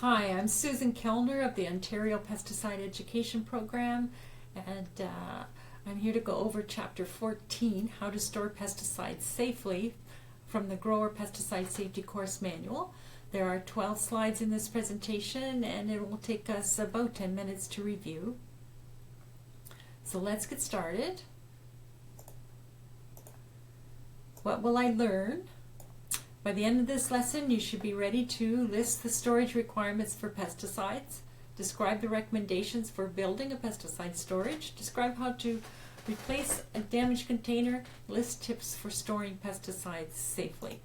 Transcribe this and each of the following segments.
Hi, I'm Susan Kellner of the Ontario Pesticide Education Program, and I'm here to go over Chapter 14, How to Store Pesticides Safely, from the Grower Pesticide Safety Course Manual. There are 12 slides in this presentation, and it will take us about 10 minutes to review. So let's get started. What will I learn? By the end of this lesson, you should be ready to list the storage requirements for pesticides, describe the recommendations for building a pesticide storage, describe how to replace a damaged container, list tips for storing pesticides safely.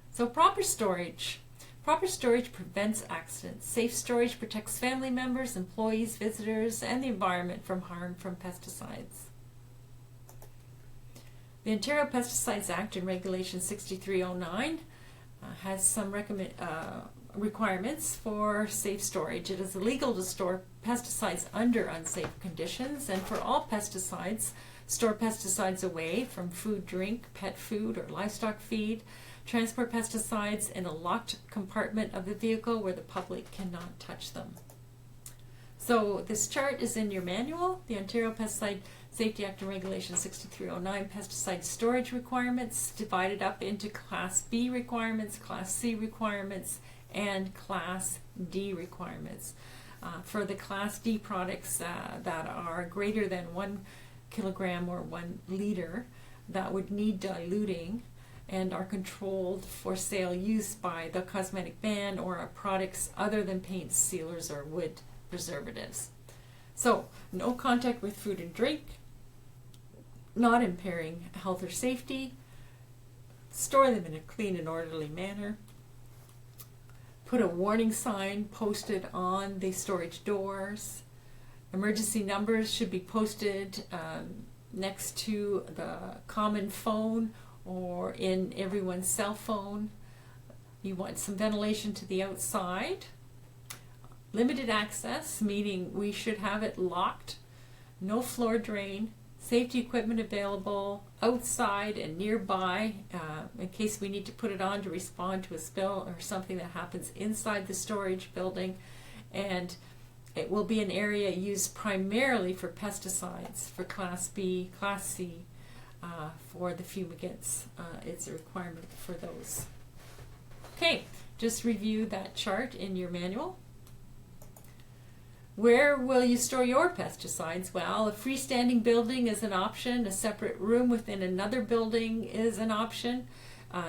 So proper storage. Proper storage prevents accidents. Safe storage protects family members, employees, visitors, and the environment from harm from pesticides. The Ontario Pesticides Act and Regulation 6309 has some requirements for safe storage. It is illegal to store pesticides under unsafe conditions, and for all pesticides, store pesticides away from food, drink, pet food, or livestock feed. Transport pesticides in a locked compartment of the vehicle where the public cannot touch them. So this chart is in your manual, the Ontario Pesticide Safety Act and Regulation 6309 pesticide storage requirements, divided up into Class B requirements, Class C requirements, and Class D requirements. For the Class D products that are greater than 1 kilogram or 1 liter, that would need diluting and are controlled for sale use by the cosmetic ban or products other than paints, sealers, or wood preservatives. So, no contact with food and drink, not impairing health or safety, store them in a clean and orderly manner, put a warning sign posted on the storage doors. Emergency numbers should be posted next to the common phone or in everyone's cell phone. You want some ventilation to the outside. Limited access, meaning we should have it locked. No floor drain. Safety equipment available outside and nearby in case we need to put it on to respond to a spill or something that happens inside the storage building. And it will be an area used primarily for pesticides, for Class B, Class C, for the fumigants. It's a requirement for those. Okay, just review that chart in your manual. Where will you store your pesticides? Well, a freestanding building is an option. A separate room within another building is an option.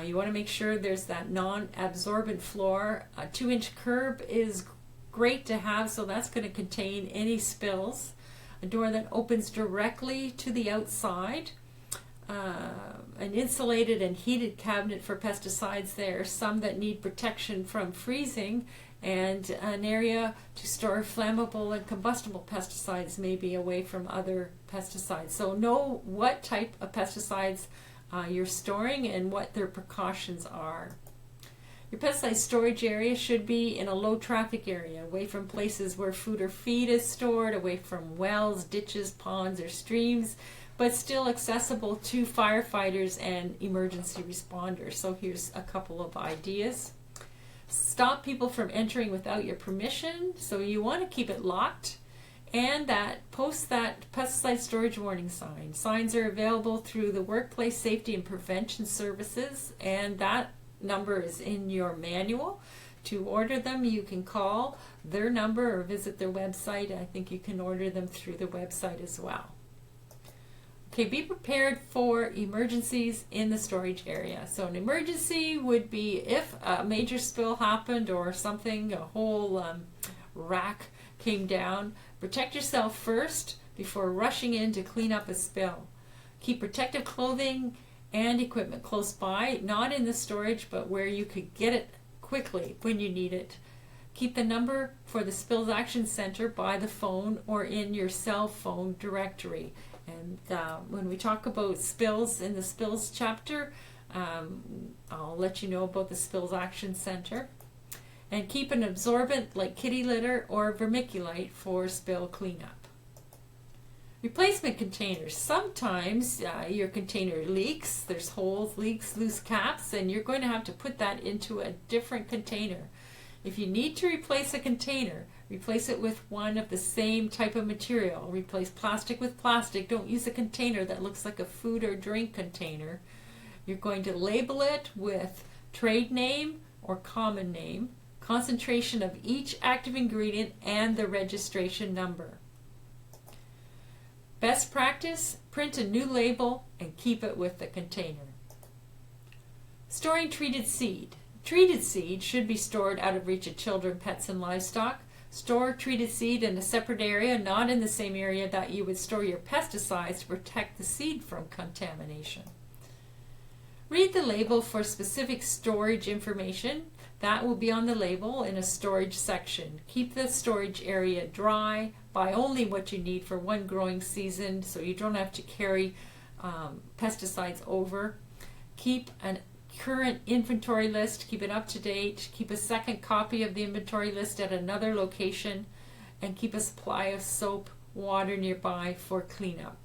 You want to make sure there's that non-absorbent floor. A 2-inch curb is great to have, so that's going to contain any spills. A door that opens directly to the outside. An insulated and heated cabinet for pesticides. There are some that need protection from freezing, and an area to store flammable and combustible pesticides, maybe away from other pesticides. So know what type of pesticides you're storing and what their precautions are. Your pesticide storage area should be in a low traffic area, away from places where food or feed is stored, away from wells, ditches, ponds, or streams, but still accessible to firefighters and emergency responders. So here's a couple of ideas. Stop people from entering without your permission, so you want to keep it locked, and post that pesticide storage warning sign. Signs are available through the Workplace Safety and Prevention Services, and that number is in your manual. To order them, you can call their number or visit their website. I think you can order them through the website as well. Okay, be prepared for emergencies in the storage area. So an emergency would be if a major spill happened or something, a whole rack came down. Protect yourself first before rushing in to clean up a spill. Keep protective clothing and equipment close by, not in the storage, but where you could get it quickly when you need it. Keep the number for the Spills Action Center by the phone or in your cell phone directory. And when we talk about spills in the spills chapter, I'll let you know about the Spills Action Center. And keep an absorbent like kitty litter or vermiculite for spill cleanup. Replacement containers. Sometimes your container leaks, there's holes, leaks, loose caps, and you're going to have to put that into a different container. If you need to replace a container, replace it with one of the same type of material. Replace plastic with plastic. Don't use a container that looks like a food or drink container. You're going to label it with trade name or common name, concentration of each active ingredient, and the registration number. Best practice, print a new label and keep it with the container. Storing treated seed. Treated seed should be stored out of reach of children, pets, and livestock. Store treated seed in a separate area, not in the same area that you would store your pesticides to protect the seed from contamination. Read the label for specific storage information. That will be on the label in a storage section. Keep the storage area dry. Buy only what you need for one growing season so you don't have to carry pesticides over. Keep a current inventory list. Keep it up to date. Keep a second copy of the inventory list at another location. And keep a supply of soap, water nearby for cleanup.